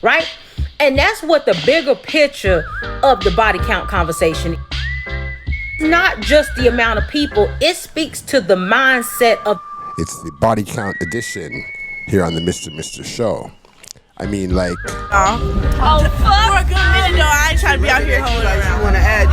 right? And that's what the bigger picture of the body count conversation. Not just the amount of people, it speaks to the mindset of. It's the body count edition here on the Mr. Show. I mean, like. Oh, fuck. For a good minute, though, I ain't trying to be out here holding around. You want to add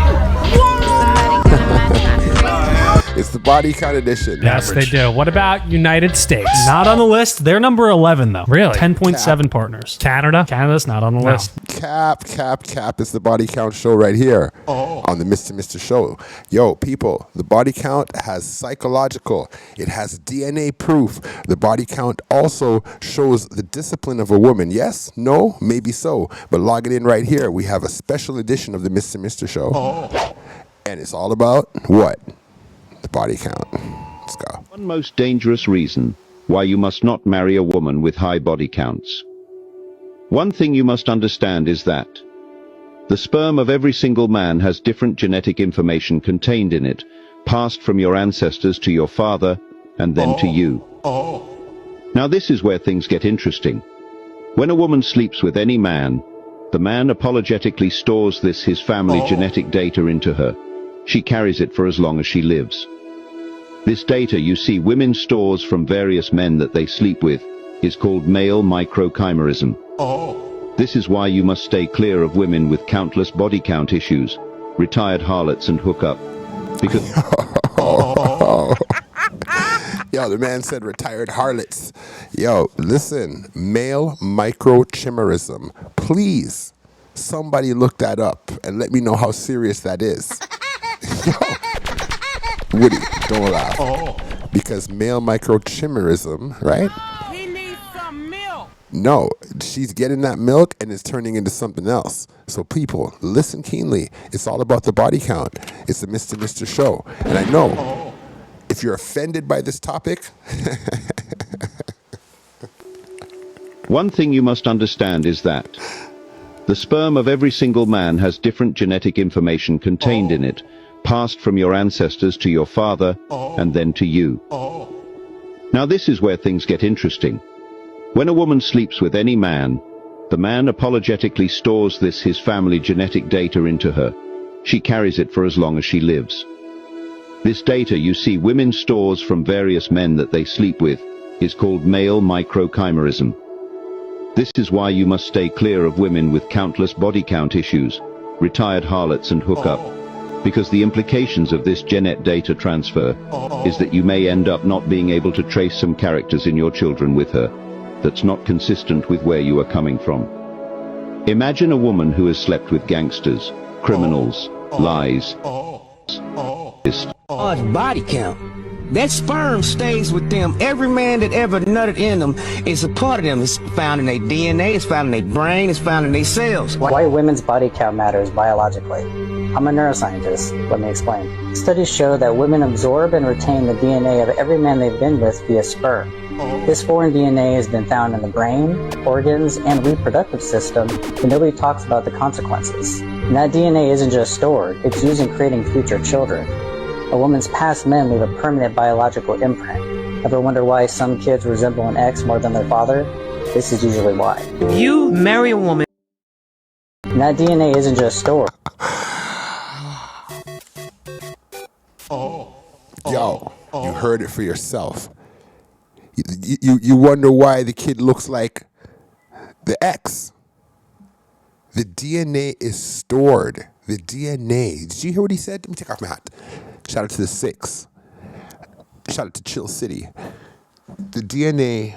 It's the body count edition. Yes, they do. What about United States? Not on the list. They're number 11, though. Really? 10.7 partners. Canada? Canada's not on the list. Cap. It's the body count show right here on the Mr. Show. Yo, people, the body count has psychological. It has DNA proof. The body count also shows the discipline of a woman. Yes? No? Maybe so. But log it in right here. We have a special edition of the Mr. Show. And it's all about what? The body count. Let's go. One most dangerous reason why you must not marry a woman with high body counts. One thing you must understand is that the sperm of every single man has different genetic information contained in it, passed from your ancestors to your father and then to you. Now this is where things get interesting. When a woman sleeps with any man, the man apologetically stores his family genetic data into her. She carries it for as long as she lives. This data you see women stores from various men that they sleep with is called male microchimerism. This is why you must stay clear of women with countless body count issues, retired harlots and hookup. Because Yo, the man said retired harlots. Yo, listen, male microchimerism. Please, somebody look that up and let me know how serious that is. Yo, Woody, don't laugh. Because male microchimerism, right? He needs some milk. No, she's getting that milk and it's turning into something else. So people, listen keenly. It's all about the body count. It's the Mr. Show. And I know, if you're offended by this topic... One thing you must understand is that the sperm of every single man has different genetic information contained in it, passed from your ancestors to your father and then to you. Now this is where things get interesting. When a woman sleeps with any man, the man apologetically stores his family genetic data into her. She carries it for as long as she lives. This data you see women stores from various men that they sleep with is called male microchimerism. This is why you must stay clear of women with countless body count issues, retired harlots and hookup. Because the implications of this genet data transfer is that you may end up not being able to trace some characters in your children with her that's not consistent with where you are coming from. Imagine a woman who has slept with gangsters, criminals, lies. It's body count. That sperm stays with them. Every man that ever nutted in them is a part of them. It's found in their DNA, it's found in their brain, it's found in their cells. Why women's body count matters biologically. I'm a neuroscientist. Let me explain. Studies show that women absorb and retain the DNA of every man they've been with via sperm. This foreign DNA has been found in the brain, organs, and reproductive system, but nobody talks about the consequences. And that DNA isn't just stored, it's used in creating future children. A woman's past men leave a permanent biological imprint. Ever wonder why some kids resemble an ex more than their father? This is usually why. If you marry a woman, and that DNA isn't just stored. Yo, you heard it for yourself. You wonder why the kid looks like the ex. The DNA is stored. The DNA. Did you hear what he said? Let me take off my hat. Shout out to the 6. Shout out to Chill City. The DNA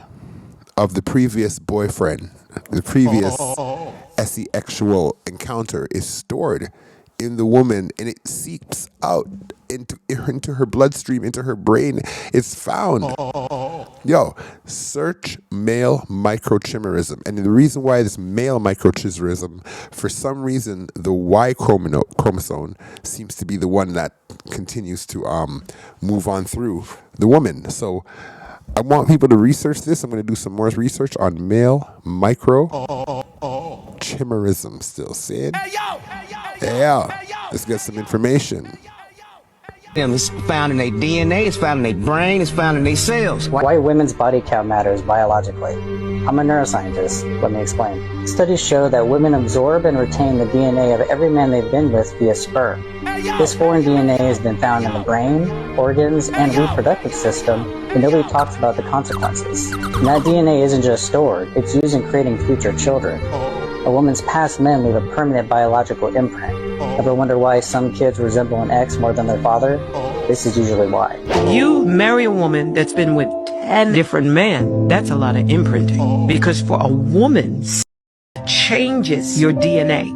of the previous boyfriend, the previous sexual encounter is stored in the woman, and it seeps out into her bloodstream, into her brain. It's found. Yo, search male microchimerism. And the reason why this male microchimerism, for some reason, the Y chromosome seems to be the one that continues to move on through the woman. So I want people to research this. I'm going to do some more research on male microchimerism. Still seeing? Hey, yo! Let's get some information. them. It's found in their DNA, it's found in their brain, it's found in their cells. Why women's body count matters biologically. I'm a neuroscientist. Let me explain. Studies show that women absorb and retain the DNA of every man they've been with via sperm. This foreign DNA has been found in the brain, organs, and reproductive system, but nobody talks about the consequences. And that DNA isn't just stored, it's used in creating future children. A woman's past men leave a permanent biological imprint. Ever wonder why some kids resemble an ex more than their father? This is usually why. You marry a woman that's been with 10 different men, that's a lot of imprinting. Because for a woman, changes your DNA.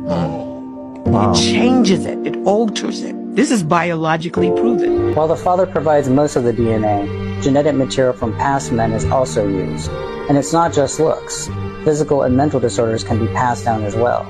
It changes it. It alters it. This is biologically proven. While the father provides most of the DNA, genetic material from past men is also used. And it's not just looks. Physical and mental disorders can be passed down as well.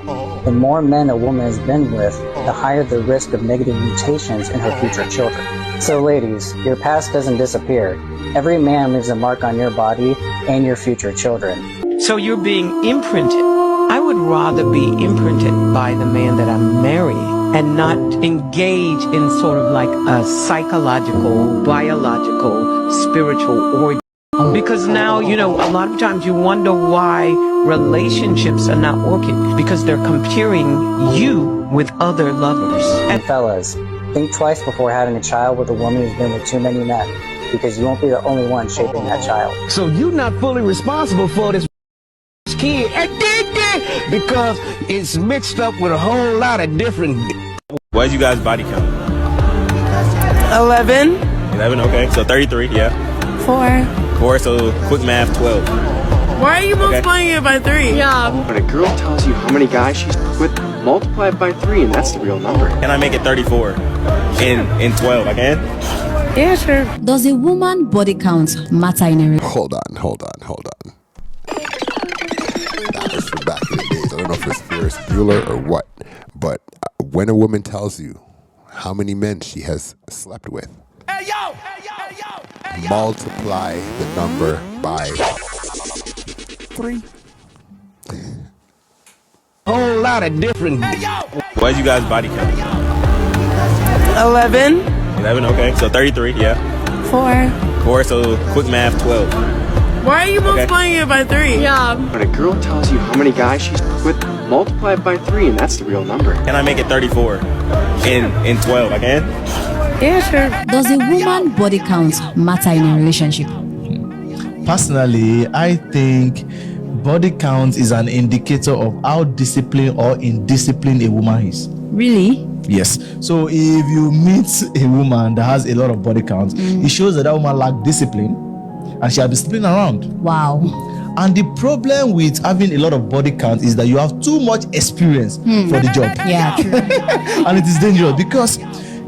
The more men a woman has been with, the higher the risk of negative mutations in her future children. So ladies, your past doesn't disappear. Every man leaves a mark on your body and your future children. So you're being imprinted. I would rather be imprinted by the man that I'm marrying and not engage in sort of like a psychological, biological, spiritual origin. Because now, you know, a lot of times you wonder why relationships are not working because they're comparing you with other lovers. And fellas, think twice before having a child with a woman who's been with too many men, because you won't be the only one shaping that child. So you're not fully responsible for this kid because it's mixed up with a whole lot of different. What's you guys' body count? 11. 11, okay. So 33, yeah. 4, so quick math, 12. Why are you multiplying it by 3? Yeah. When a girl tells you how many guys she's with, multiply it by 3 and that's the real number. Can I make it 34 in 12? I can? Yeah, sure. Does a woman body count matter in a relationship? Hold on. That was from back in the days. I don't know if it's Ferris Bueller or what, but when a woman tells you how many men she has slept with, multiply the number by 3. Whole lot of different. What's you guys' body count? 11. 11, okay. So 33, yeah. 4, so quick math, 12. Why are you multiplying it by 3? Yeah. When a girl tells you how many guys she's with, multiply it by 3 and that's the real number. Can I make it 34 in 12? I can? Yeah, sure. Does a woman body count matter in a relationship? Personally, I think body count is an indicator of how disciplined or indisciplined a woman is. Really? Yes. So if you meet a woman that has a lot of body count, it shows that woman lacks discipline and she has been sleeping around. Wow. And the problem with having a lot of body count is that you have too much experience for the job. Yeah, true. And it is dangerous because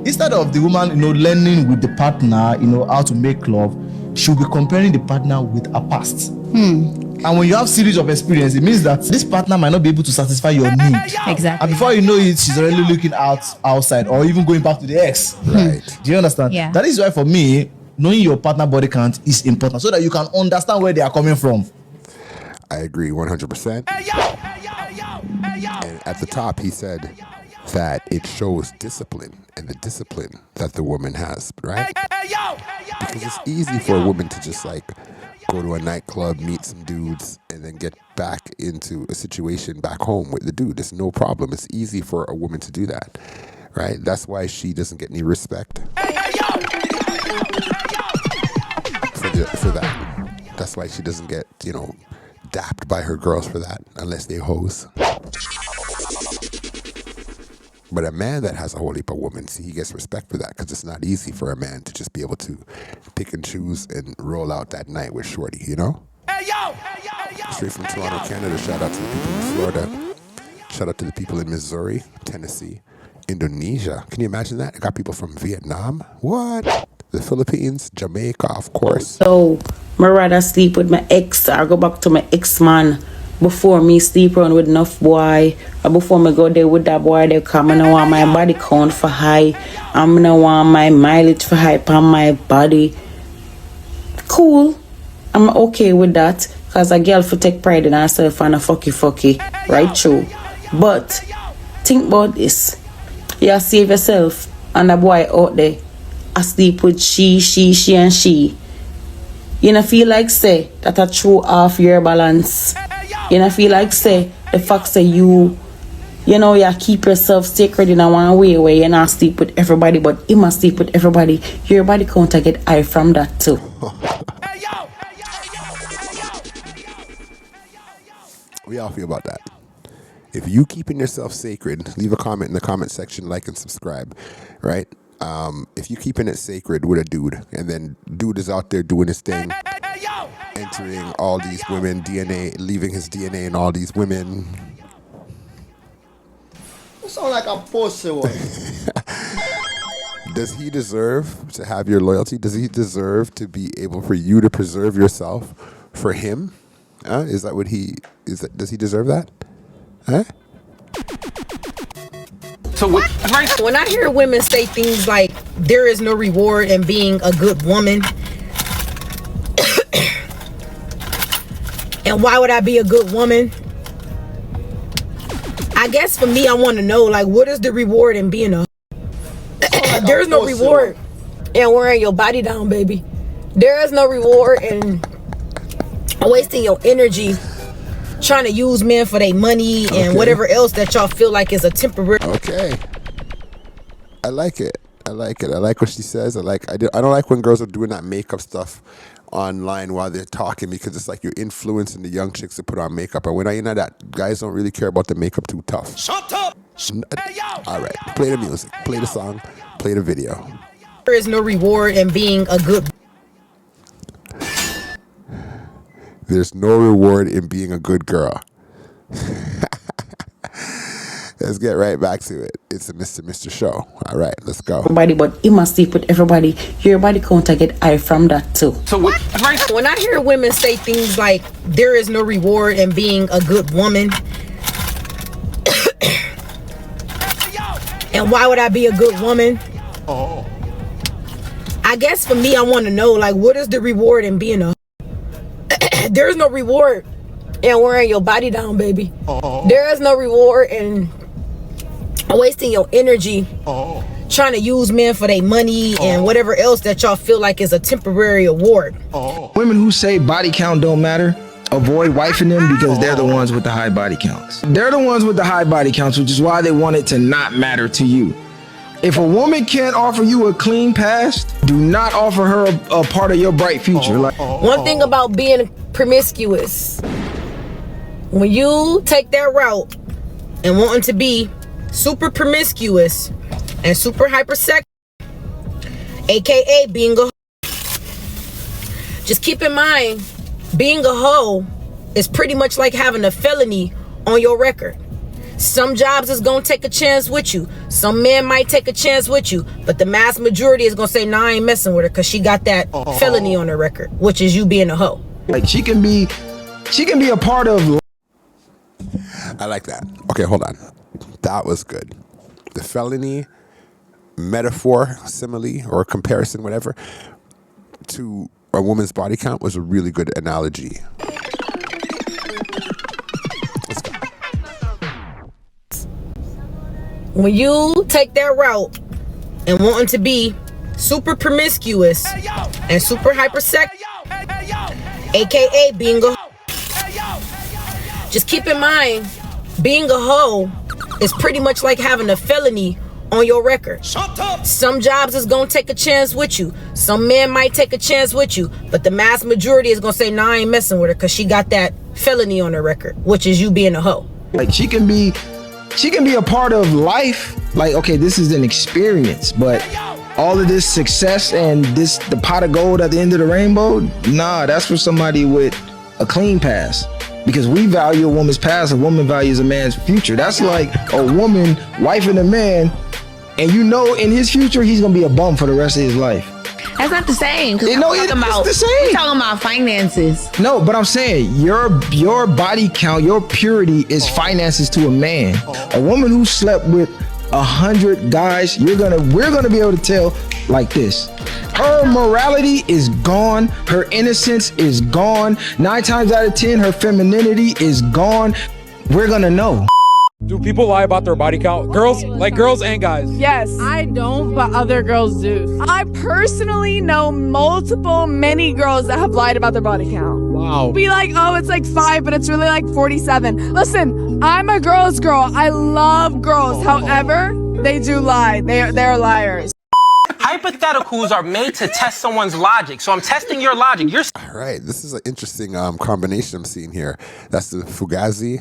instead of the woman, learning with the partner, how to make love, she'll be comparing the partner with her past. And when you have series of experience, it means that this partner might not be able to satisfy your need. Exactly. And before you know it, she's already looking outside or even going back to the ex. Right. Do you understand? Yeah. That is why for me, knowing your partner body count is important so that you can understand where they are coming from. I agree 100%. And at the top, he said that it shows discipline and the discipline that the woman has, right? Because it's easy for a woman to just go to a nightclub, meet some dudes, and then get back into a situation back home with the dude. It's no problem. It's easy for a woman to do that, right? That's why she doesn't get any respect for that. That's why she doesn't get, dapped by her girls for that, unless they hoes. But a man that has a whole heap of women, he gets respect for that because it's not easy for a man to just be able to pick and choose and roll out that night with shorty, Straight from Toronto, Canada. Shout out to the people in Florida. Shout out to the people in Missouri, Tennessee, Indonesia. Can you imagine that? I got people from Vietnam. What? The Philippines, Jamaica, of course. So, I rather sleep with my ex or go back to my ex-man before me sleep around with enough boy, or before me go there with that boy, they come and I want my body count for high, I'm gonna want my mileage for high on my body. Cool, I'm okay with that, cause a girl for take pride in herself and a fucky, right true. But think about this, you save yourself and a boy out there I sleep with she, and she. You know, feel like say that I throw off your balance. You know, feel like say the fact say you know, you keep yourself sacred in a one way where you not sleep with everybody, but you must sleep with everybody. Your body count to get high from that too. We all feel about that. If you keeping yourself sacred, leave a comment in the comment section, like and subscribe, right? If you keeping it sacred with a dude, and then dude is out there doing his thing, entering all these women DNA, leaving his DNA in all these women. You sound like a pussy one. Does he deserve to have your loyalty? Does he deserve to be able for you to preserve yourself for him? Is that what he is? Does he deserve that? Huh? So when I hear women say things like there is no reward in being a good woman, and why would I be a good woman? I guess for me, I want to know, like, what is the reward in being a there's no reward in wearing your body down, baby. There is no reward in wasting your energy trying to use men for their money and whatever else that y'all feel like is a temporary. Okay. I like it. I like what she says. I don't like when girls are doing that makeup stuff online while they're talking, because it's like you're influencing the young chicks to put on makeup. And when I know that guys don't really care about the makeup too tough. Shut up! All right. Play the music. Play the song. Play the video. There is no reward in being a good. There's no reward in being a good girl. Let's get right back to it. It's a Mr. Show. All right, let's go. Everybody, but you must sleep with everybody. Your body count to get high from that too. So when I hear women say things like there is no reward in being a good woman, and why would I be a good woman? I guess for me, I want to know, like, what is the reward in being a there is no reward in wearing your body down, baby. There is no reward in wasting your energy trying to use men for their money and whatever else that y'all feel like is a temporary award. Women who say body count don't matter, avoid wifing them because they're the ones with the high body counts. They're the ones with the high body counts, which is why they want it to not matter to you. If a woman can't offer you a clean past, do not offer her a part of your bright future. One thing about being promiscuous, when you take that route and wanting to be super promiscuous and super hypersexual, aka being a hoe, just keep in mind, being a hoe is pretty much like having a felony on your record. Some jobs is gonna take a chance with you. Some men might take a chance with you, but the mass majority is gonna say, nah, I ain't messing with her because she got that felony on her record, which is you being a hoe. Like she can be a part of. I like that. Okay, hold on. That was good. The felony metaphor, simile, or comparison, whatever, to a woman's body count was a really good analogy. Let's go. When you take that route and wanting to be super promiscuous and super hypersexual, aka being a hoe, just keep in mind, being a hoe is pretty much like having a felony on your record. Some jobs is gonna take a chance with you. Some men might take a chance with you, but the mass majority is gonna say, nah, I ain't messing with her because she got that felony on her record, which is you being a hoe. Like she can be a part of life. Like, okay, this is an experience, but all of this success and the pot of gold at the end of the rainbow, nah, that's for somebody with a clean past. Because we value a woman's past, a woman values a man's future. That's like a woman wifing a man, and you know in his future he's gonna be a bum for the rest of his life. That's not the same. It's the same. We're talking about finances. No, but I'm saying your body count, your purity is finances to a man. A woman who slept with 100 guys, we're gonna be able to tell like this. Her morality is gone. Her innocence is gone. 9 times out of 10, her femininity is gone. We're gonna know. Do people lie about their body count? Girls and guys. Yes. I don't, but other girls do. I personally know many girls that have lied about their body count. Wow. Be like, oh, it's like 5, but it's really like 47. Listen, I'm a girl's girl. I love girls. However, they do lie. They're liars. Hypotheticals are made to test someone's logic. So I'm testing your logic. All right, this is an interesting combination I'm seeing here. That's the Fugazi,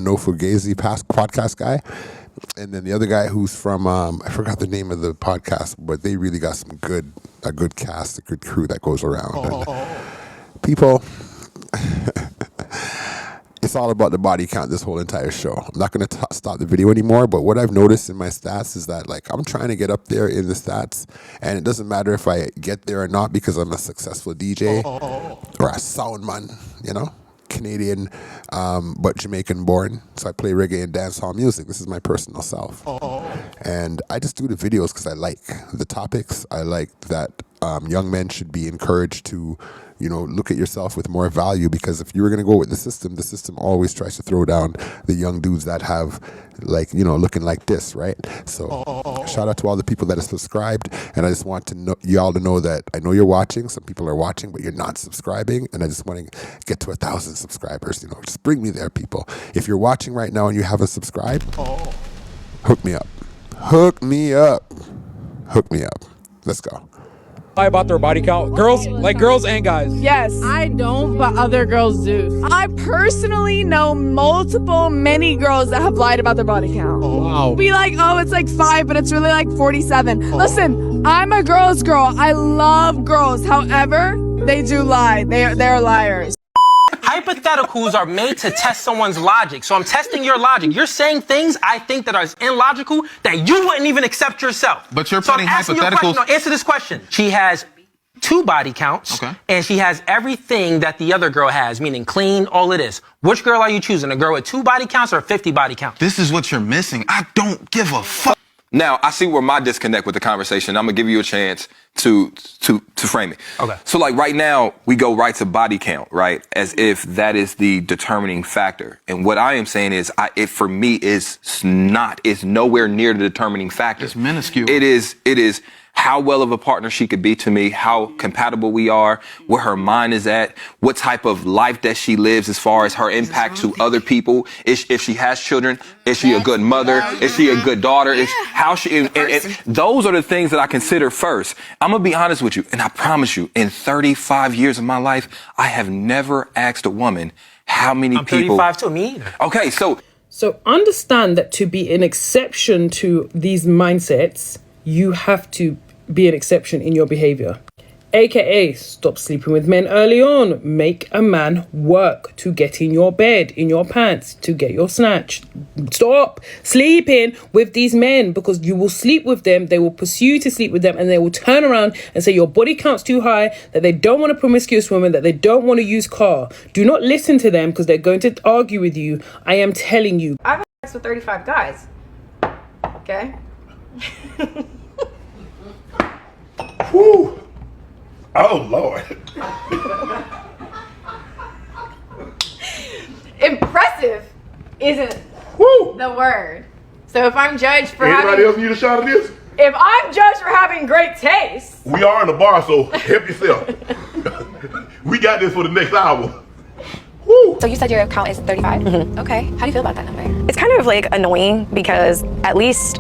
No Fugazi podcast guy. And then the other guy who's from, I forgot the name of the podcast, but they really got a good cast, a good crew that goes around. And people, it's all about the body count this whole entire show. I'm not going to stop the video anymore, but what I've noticed in my stats is that like I'm trying to get up there in the stats, and it doesn't matter if I get there or not because I'm a successful DJ or a sound man, you know, Canadian but Jamaican born. So I play reggae and dancehall music. This is my personal self. And I just do the videos because I like the topics. I like that young men should be encouraged to, you know, look at yourself with more value, because if you were going to go with the system always tries to throw down the young dudes that have, like, you know, looking like this, right? So shout out to all the people that are subscribed, and I just want to know y'all to know that I know you're watching. Some people are watching, but you're not subscribing, and I just want to get to 1,000 subscribers. You know, just bring me there, people. If you're watching right now and you haven't subscribed, hook me up. Hook me up. Hook me up. Let's go. Lie about their body count. Girls and guys. Yes. I don't, but other girls do. I personally know many girls that have lied about their body count. Wow. Be like, oh, it's like 5, but it's really like 47. Listen, I'm a girl's girl. I love girls. However, they do lie. They're liars. Hypotheticals are made to test someone's logic. So I'm testing your logic. You're saying things I think that are illogical that you wouldn't even accept yourself. But you're putting hypotheticals. No, answer this question. She has 2 body counts, and she has everything that the other girl has, meaning clean, all of this. Which girl are you choosing? A girl with 2 body counts or 50 body counts? This is what you're missing. I don't give a fuck. Now, I see where my disconnect with the conversation. I'm going to give you a chance to frame it. Okay. So, like, right now, we go right to body count, right? As if that is the determining factor. And what I am saying is, it for me is not. It's nowhere near the determining factor. It's minuscule. It is how well of a partner she could be to me, how compatible we are, where her mind is at, what type of life that she lives as far as her impact to other people. If she has children, is she a good mother? Is she a good daughter? And those are the things that I consider first. I'm going to be honest with you, and I promise you, in 35 years of my life, I have never asked a woman how many people... I'm 35 too, me either. Okay, so understand that to be an exception to these mindsets, you have to be an exception in your behavior. AKA, stop sleeping with men early on. Make a man work to get in your bed, in your pants, to get your snatch. Stop sleeping with these men, because you will sleep with them, they will pursue you to sleep with them, and they will turn around and say your body count's too high, that they don't want a promiscuous woman, that they don't want to use car. Do not listen to them, because they're going to argue with you. I am telling you. I've had sex with 35 guys. Okay? Whew. Oh, Lord. Impressive isn't the word. So if I'm judged for Anybody else need a shot of this? If I'm judged for having great taste. We are in the bar, so help yourself. We got this for the next hour. Woo. So you said your count is 35? Mm-hmm. Okay. How do you feel about that number? It's kind of like annoying because at least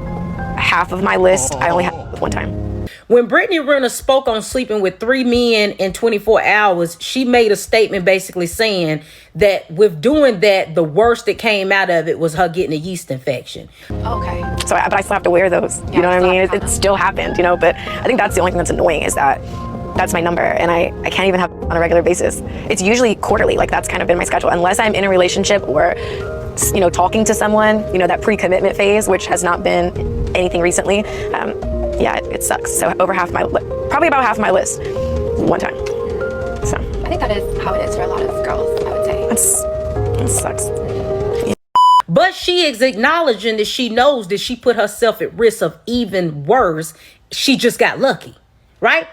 half of my list I only have with one time. When Brittany Renner spoke on sleeping with 3 men in 24 hours, she made a statement basically saying that with doing that, the worst that came out of it was her getting a yeast infection. Okay. So, but I still have to wear those. You know what I mean? It still happened, you know, but I think that's the only thing that's annoying is that that's my number and I can't even have it on a regular basis. It's usually quarterly, like that's kind of been my schedule. Unless I'm in a relationship or, you know, talking to someone, you know, that pre-commitment phase, which has not been anything recently. Yeah, it sucks. So probably about half my list one time. So I think that is how it is for a lot of girls, I would say. It sucks. Yeah. But she is acknowledging that she knows that she put herself at risk of even worse. She just got lucky, right?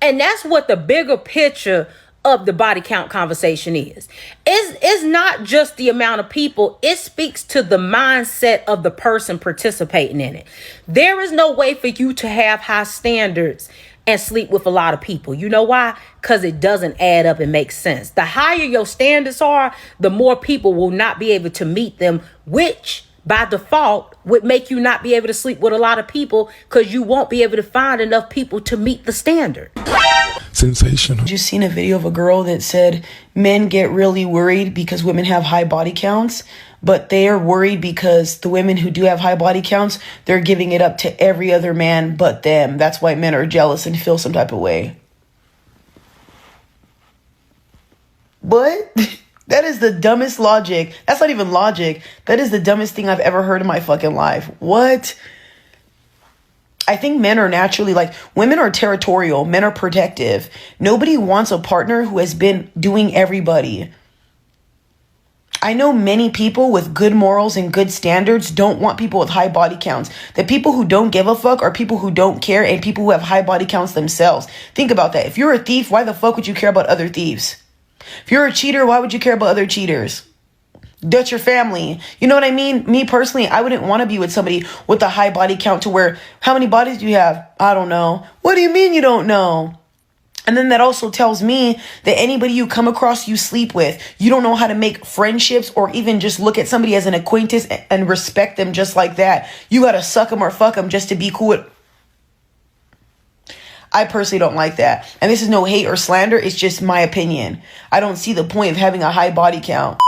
And that's what the bigger picture of the body count conversation is. It's not just the amount of people. It speaks to the mindset of the person participating in it. There is no way for you to have high standards and sleep with a lot of people. You know why? Because it doesn't add up and make sense. The higher your standards are, the more people will not be able to meet them, which by default would make you not be able to sleep with a lot of people because you won't be able to find enough people to meet the standard. Sensational. Just seen a video of a girl that said men get really worried because women have high body counts, but they are worried because the women who do have high body counts, they're giving it up to every other man but them. That's why men are jealous and feel some type of way. What? That is the dumbest logic. That's not even logic. That is the dumbest thing I've ever heard in my fucking life. What? I think men are naturally women are territorial. Men are protective. Nobody wants a partner who has been doing everybody. I know many people with good morals and good standards don't want people with high body counts. The people who don't give a fuck are people who don't care and people who have high body counts themselves. Think about that. If you're a thief, why the fuck would you care about other thieves? If you're a cheater, why would you care about other cheaters? That's your family. You know what I mean? Me personally, I wouldn't want to be with somebody with a high body count to where, how many bodies do you have? I don't know. What do you mean you don't know? And then that also tells me that anybody you come across, you sleep with, you don't know how to make friendships or even just look at somebody as an acquaintance and respect them just like that. You got to suck them or fuck them just to be cool with. I personally don't like that. And this is no hate or slander. It's just my opinion. I don't see the point of having a high body count.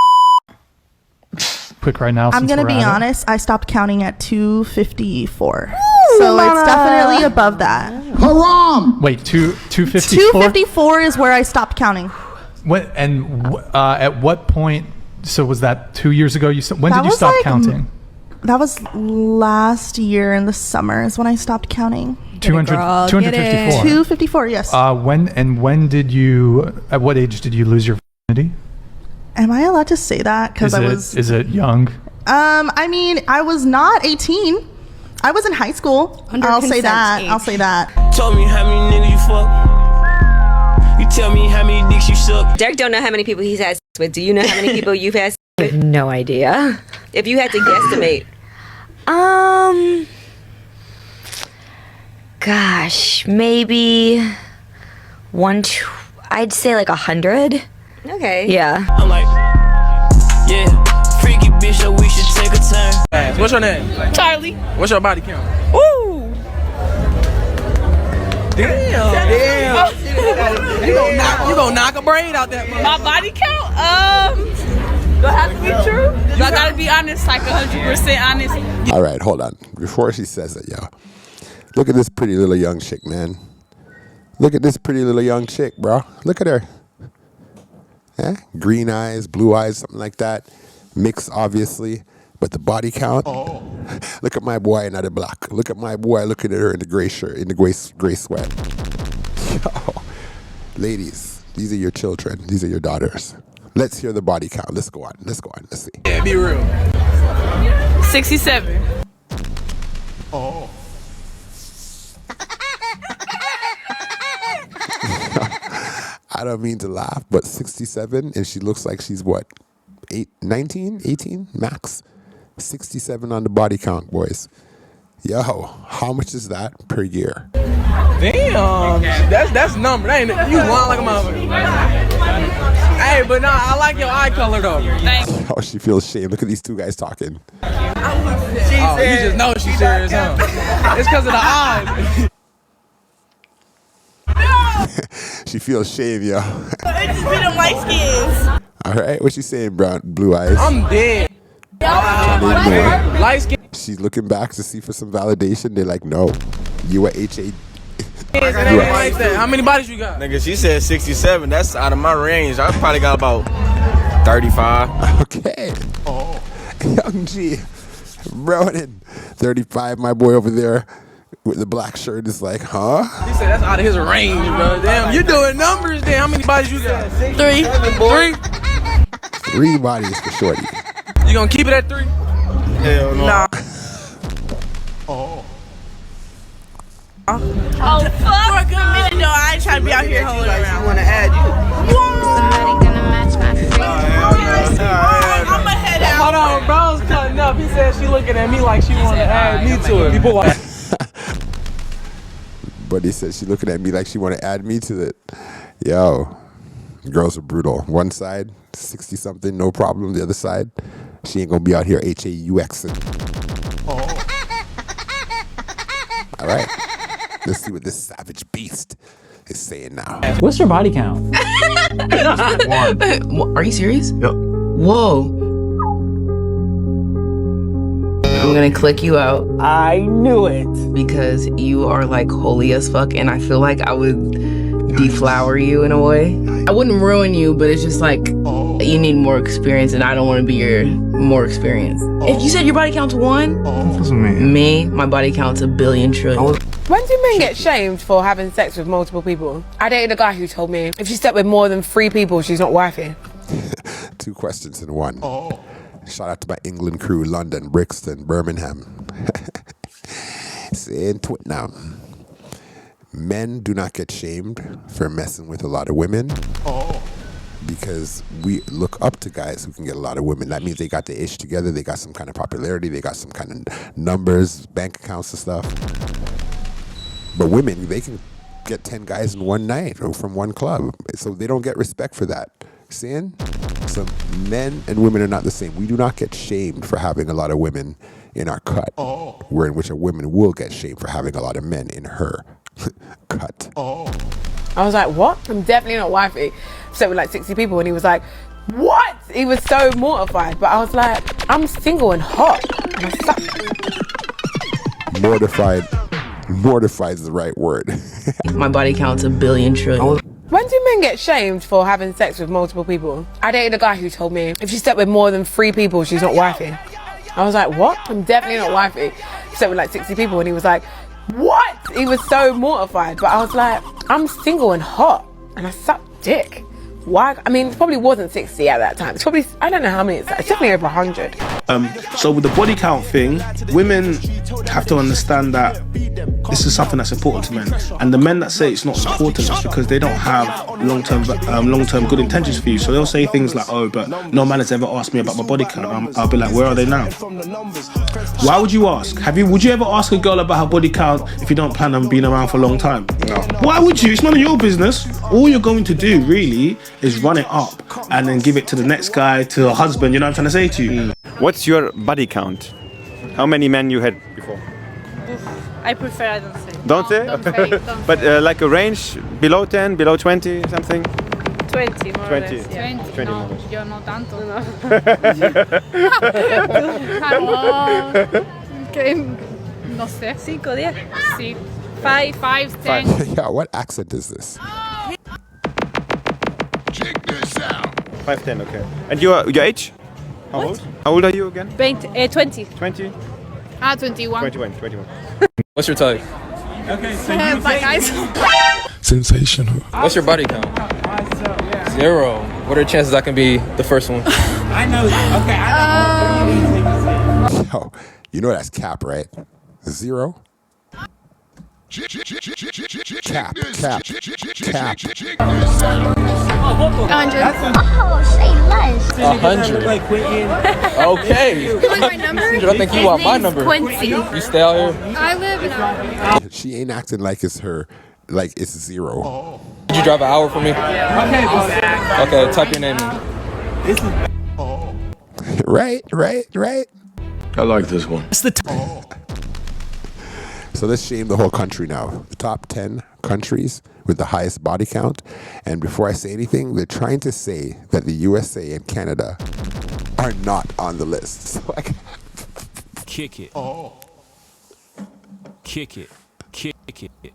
Quick right now. I'm going to be honest. I stopped counting at 254. So it's definitely above that. Haram! Wait, 254? 254 is where I stopped counting. What, and at what point, so was that 2 years ago? When did you stop counting? That was last year in the summer is when I stopped counting. 254. 254, yes. When did you, at what age did you lose your virginity? Am I allowed to say that? Because Is it young? I mean, I was not 18. I was in high school. I'll say that. I'll say that. Told me how many niggas you fuck. You tell me how many dicks you suck. Derek don't know how many people he's had sex with. Do you know how many people you've had sex with? No idea. If you had to guesstimate. Gosh, maybe I'd say like 100. Okay. Yeah. I'm like, yeah, freaky bitch, so we should take a turn. What's your name? Charlie. What's your body count? Ooh. Damn. You gonna knock a braid out that. My body count? Do I have to be true? Do I gotta be honest, like 100% honest? All right, hold on. Before she says it, yo. Look at this pretty little young chick, man. Look at this pretty little young chick, bro. Look at her. Yeah? Green eyes, blue eyes, something like that. Mixed, obviously. But the body count. Oh. Look at my boy, another black. Look at my boy looking at her in the gray shirt, in the gray sweat. Yo. Ladies, these are your children. These are your daughters. Let's hear the body count. Let's go on. Let's see. Yeah, be real. 67. Oh. I don't mean to laugh, but 67, and she looks like she's what? 19, 18 max? 67 on the body count, boys. Yo, how much is that per year? Damn, that's number. That ain't it. You lying like a motherfucker. Hey, but nah, I like your eye color though. Oh, she feels shame. Look at these two guys talking. Oh, you just know she's serious, huh? It's because of the eyes. She feels shame, yo. It just be them light skins. All right, what she saying, blue eyes? I'm dead. Light skin. She's looking back to see for some validation. They're like, no, you are HA. Like that. How many bodies you got? Nigga, she said 67. That's out of my range. I probably got about 35. Okay. Oh. Young G. Ronan. 35, my boy over there with the black shirt is like, huh? He said that's out of his range, bro. Damn, you're doing numbers. Damn, how many bodies you got? 3. 3 bodies for shorty. You gonna keep it at 3? Hell no. Nah. Oh. Oh, fuck. For a good minute, though, I ain't trying to be out here holding around. I want to add you. I'm going to head out. Hold on, bro's cutting up. He said she looking at me like she want to add me to it. People like... But he said she looking at me like she want to add me to it. Yo, girls are brutal. One side, 60-something, no problem. The other side, she ain't going to be out here HAUXing. All right. Let's see what this savage beast is saying now. What's your body count? 1. Are you serious? Yep. Whoa. I'm gonna click you out. I knew it. Because you are like holy as fuck, and I feel like I would deflower you in a way. I wouldn't ruin you, but it's just like you need more experience, and I don't want to be your more experience. If you said your body count's 1, What does it mean? me, my body count's a billion trillion. When do men get shamed for having sex with multiple people? I dated a guy who told me if she slept with more than 3 people, she's not wifey. 2 questions in one. Shout out to my England crew, London, Brixton, Birmingham. Saying Twitnam. Men do not get shamed for messing with a lot of women. Because we look up to guys who can get a lot of women. That means they got the ish together, they got some kind of popularity, they got some kind of numbers, bank accounts and stuff. But women, they can get 10 guys in one night or from one club. So they don't get respect for that. Seeing? So men and women are not the same. We do not get shamed for having a lot of women in our cut. Where in which a woman will get shamed for having a lot of men in her cut. I was like, what? I'm definitely not wifey. So with like 60 people, and he was like, what? He was so mortified. But I was like, I'm single and hot. Mortified is the right word. My body count's a billion trillion. When do men get shamed for having sex with multiple people? I dated a guy who told me if she slept with more than 3 people, she's not wifey. I was like, what? I'm definitely not wifey. So with like 60 people, and he was like, what? He was so mortified. But I was like, I'm single and hot, and I suck dick. Why? I mean, it probably wasn't 60 at that time. It's probably, I don't know how many, it's definitely over 100. So with the body count thing, women have to understand that this is something that's important to men. And the men that say it's not important is because they don't have long-term good intentions for you. So they'll say things like, oh, but no man has ever asked me about my body count. I'll be like, where are they now? Why would you ask? Would you ever ask a girl about her body count if you don't plan on being around for a long time? No. Why would you? It's none of your business. All you're going to do, really, is run it up and then give it to the next guy, to a husband. You know what I'm trying to say to you? What's your body count? How many men you had before? I prefer I don't say. Don't say? Don't But like a range, below 10, below 20, something? 20 more 20. or less. Yeah. 20 more or less. Yo no tanto. No sé. 5, 10. Sí. 5, 10. Yeah, what accent is this? Check this out. 5, 10, okay. And your age? How old? How old are you again? 20. 20? 21. 21. What's your type? Okay, so black eyes. Sensational. What's your body count? 0. What are the chances I can be the first one? I know. Okay. Yo, you know that's cap, right? 0. Cap. 100. Oh, say less. 100. Okay. You want my number? I think you want my number. Quincy. You stay out here? I live in She ain't acting like it's her, like it's 0. Did you drive an hour for me? Okay, type your name in. Right. I like this one. It's the So let's shame the whole country now. The top 10 countries with the highest body count. And before I say anything, they're trying to say that the USA and Canada are not on the list. So Kick it. Kick it. Kick it.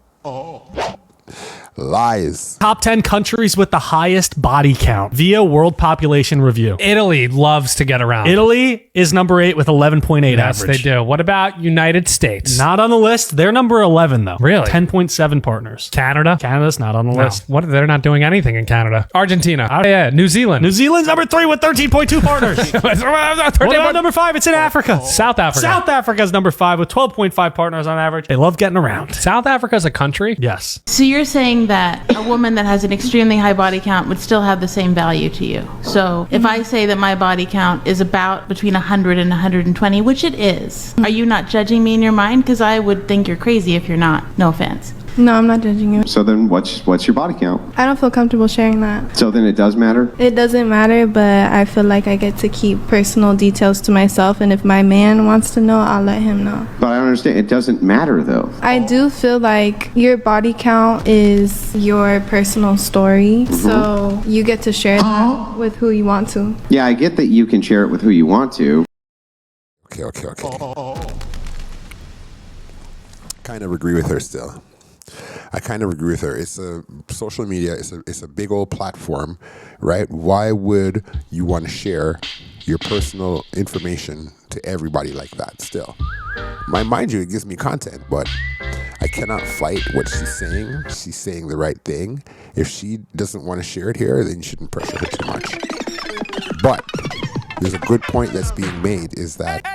Lies. Top 10 countries with the highest body count via World Population Review. Italy loves to get around. Italy is number 8 with 11.8 Yes, average. they do. What about United States? Not on the list. They're number 11 though. Really? 10.7 partners. Canada? Canada's not on the No. list. What? They're not doing anything in Canada. Argentina. Oh, yeah. New Zealand. New Zealand's number 3 with 13.2 partners. What about number 5? It's in Africa. South Africa. South Africa's number 5 with 12.5 partners on average. They love getting around. South Africa's a country? Yes. So you're saying that a woman that has an extremely high body count would still have the same value to you. So if I say that my body count is about between 100 and 120, which it is, are you not judging me in your mind? Because I would think you're crazy if you're not. No offense. No, I'm not judging you. So then what's your body count? I don't feel comfortable sharing that. So then it does matter? It doesn't matter, but I feel like I get to keep personal details to myself, and if my man wants to know, I'll let him know. But I don't understand. It doesn't matter though. I do feel like your body count is your personal story, so you get to share that with who you want to. Yeah, I get that you can share it with who you want to. Okay. Kind of agree with her still. I kind of agree with her. It's a social media. It's a big old platform, right? Why would you want to share your personal information to everybody like that? Still, mind you, it gives me content, but I cannot fight what she's saying. She's saying the right thing. If she doesn't want to share it here, then you shouldn't pressure her too much. But there's a good point that's being made: is that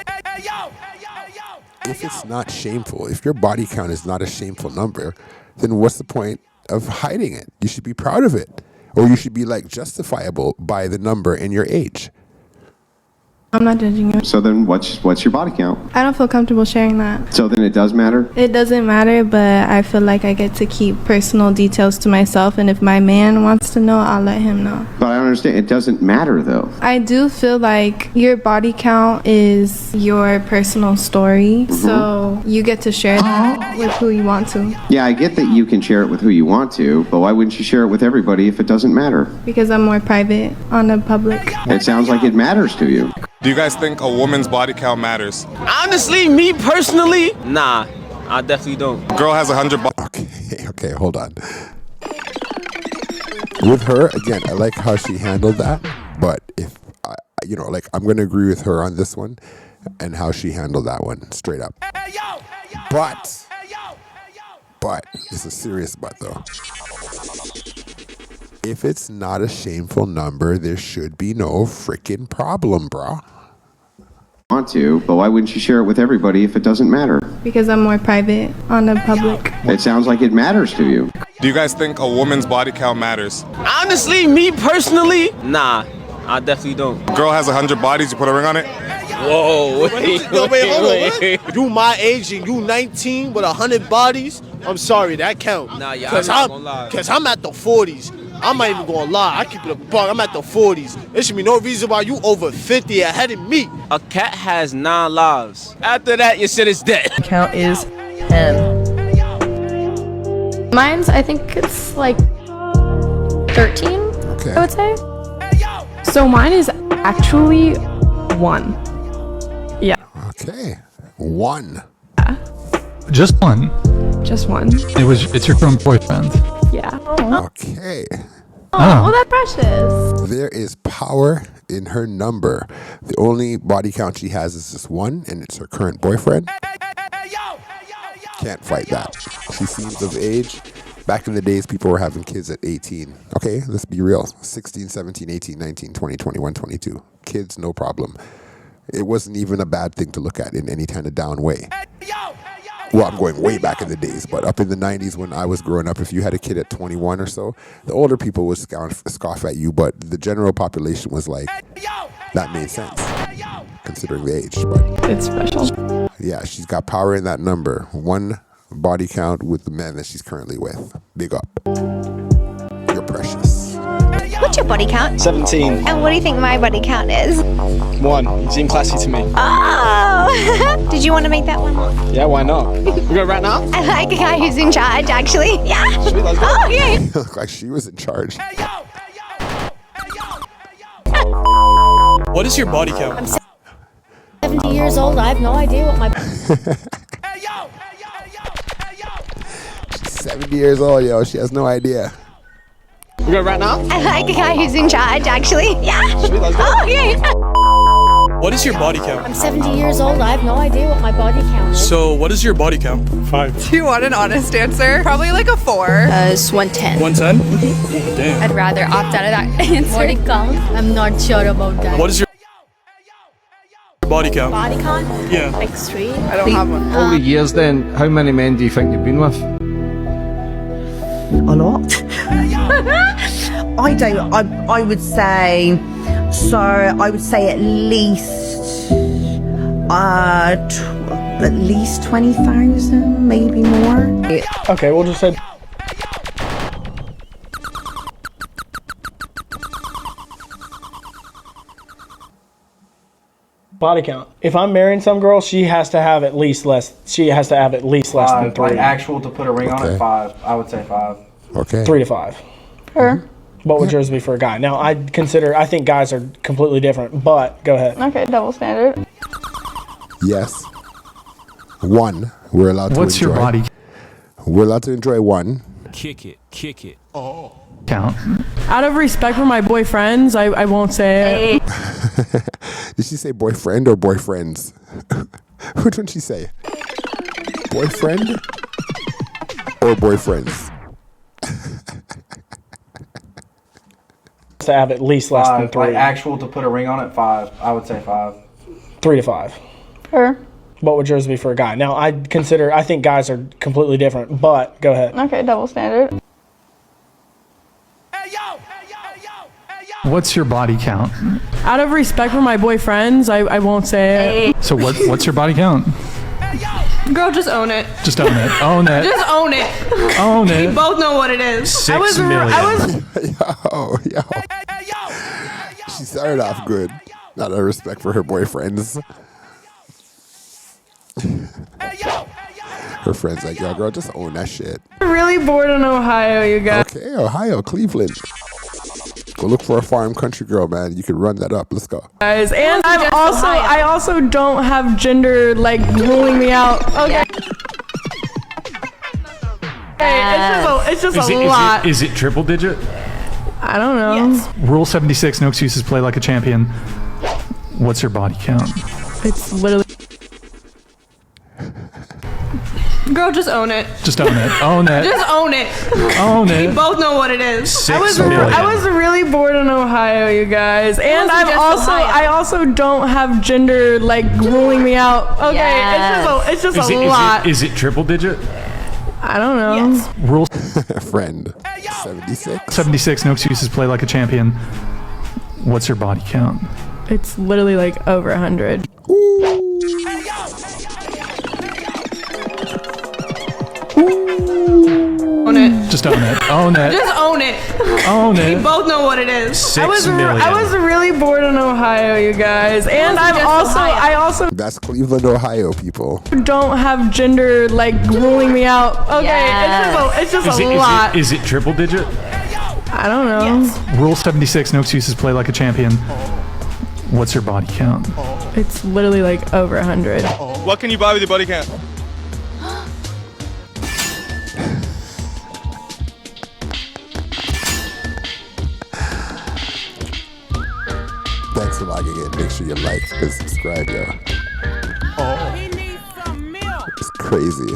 if it's not shameful, if your body count is not a shameful number, then what's the point of hiding it? You should be proud of it, or you should be like justifiable by the number and your age. I'm not judging you. So then what's your body count? I don't feel comfortable sharing that. So then it does matter? It doesn't matter, but I feel like I get to keep personal details to myself, and if my man wants to know, I'll let him know. But I don't understand. It doesn't matter though. I do feel like your body count is your personal story, so you get to share that with who you want to. Yeah, I get that you can share it with who you want to, but why wouldn't you share it with everybody if it doesn't matter? Because I'm more private on the public. It sounds like it matters to you. Do you guys think a woman's body count matters? Honestly, me personally, nah, I definitely don't. Girl has 100 Okay, hold on. With her, again, I like how she handled that, but if, I'm going to agree with her on this one and how she handled that one, straight up. But, it's a serious but though. If it's not a shameful number, there should be no freaking problem, bro. Want to, but why wouldn't you share it with everybody if it doesn't matter? Because I'm more private on the public. It sounds like it matters to you. Do you guys think a woman's body count matters? Honestly, me personally, nah, I definitely don't. Girl has 100 bodies, you put a ring on it? Whoa, wait, hold on. You my age and you 19 with 100 bodies? I'm sorry, that count. Nah, yeah, I'm not gonna lie. Because I'm at the 40s. I'm not even gonna lie. I keep it a buck. I'm at the 40s. There should be no reason why you over 50 ahead of me. A cat has 9 lives. After that, your shit is dead. Count is 10. Mine's, I think it's like 13, okay. I would say. So mine is actually 1. Yeah. Okay. 1. Just one. Just one. It's your current boyfriend. Yeah. Okay. Oh, that precious. There is power in her number. The only body count she has is this one, and it's her current boyfriend. Can't fight that. She seems of age. Back in the days, people were having kids at 18. Okay, let's be real. 16, 17, 18, 19, 20, 21, 22. Kids, no problem. It wasn't even a bad thing to look at in any kind of down way. Well, I'm going way back in the days, but up in the 90s when I was growing up, if you had a kid at 21 or so, the older people would scoff at you, but the general population was like, that made sense, considering the age. But it's special. Yeah, she's got power in that number. 1 body count with the man that she's currently with. Big up. You're precious. What's your body count? 17. And what do you think my body count is? 1. You seem classy to me. Oh! Did you want to make that one? Yeah, why not? We go right now? I like a guy who's in charge, actually. Yeah. Oh, okay. Looked like she was in charge. What is your body count? I'm 70 years old. I have no idea what my... 70 years old, yo. She has no idea. You good right now? I like a guy who's in charge, actually. Yeah. Oh, yeah. What is your body count? I'm 70 years old. I have no idea what my body count is. So, what is your body count? 5. Do you want an honest answer? Probably like a 4. It's 110. 110? Damn. I'd rather opt out of that answer. Body count? I'm not sure about that. What is your body count? Body count? Yeah. Like 3? I don't have one. Over the years then, how many men do you think you've been with? A lot. I don't. I would say. So I would say at least 20,000, maybe more. Okay, we'll just say. Body count. If I'm marrying some girl, she has to have at least less. She has to have at least less than 3. Like actual to put a ring on it, 5. I would say 5. Okay. 3 to 5. Her. What would yours be for a guy? Now, I think guys are completely different, but go ahead. Okay, double standard. Yes. 1. We're allowed to What's enjoy. your body We're allowed to enjoy 1. Kick it. Kick it. count? Out of respect for my boyfriends, I won't say it. Did she say boyfriend or boyfriends? Which one did she say? Boyfriend or boyfriends? To have at least less than 3. Like actual to put a ring on it, 5. I would say 5. 3 to 5. Her. What would yours be for a guy? Now, I think guys are completely different, but go ahead. Okay, double standard. What's your body count? Out of respect for my boyfriends, I won't say it. So what's your body count? Girl, just own it. Just own it. Own it. Just own it. Own it. We both know what it is. 6 million. Yo. She started off good. Not a respect for her boyfriends. Her friends like, yo, girl, just own that shit. I'm really bored in Ohio, you guys. Okay, Ohio, Cleveland. Go look for a farm country girl, man. You can run that up. Let's go. Guys, and I also don't have gender like ruling me out. Okay. Hey, it's just a lot. Is it triple digit? I don't know. Yes. Rule 76, no excuses, play like a champion. What's your body count? It's literally... Girl, just own it. Just own it. Own it. Just own it. Own it. We both know what it is. 6 million. I was really bored in Ohio, you guys, and I also don't have gender like ruling me out. Okay, Yes. it's just a lot. Is it triple digit? I don't know. Yes. Rule Friend. 76. 76, no excuses, play like a champion. What's your body count? It's literally like over 100. Own it. Just own it. Own it. Just own it. Own it. We both know what it is. 6 million. I was really bored in Ohio, you guys, and I also That's Cleveland, Ohio, people. don't have gender like ruling me out. Okay, it's just a lot. Is it triple digit? I don't know. Yes. Rule 76, no excuses, play like a champion. What's your body count? It's literally like over 100. What can you buy with your body count? Thanks for logging in. Make sure you like and subscribe, yo. It's crazy.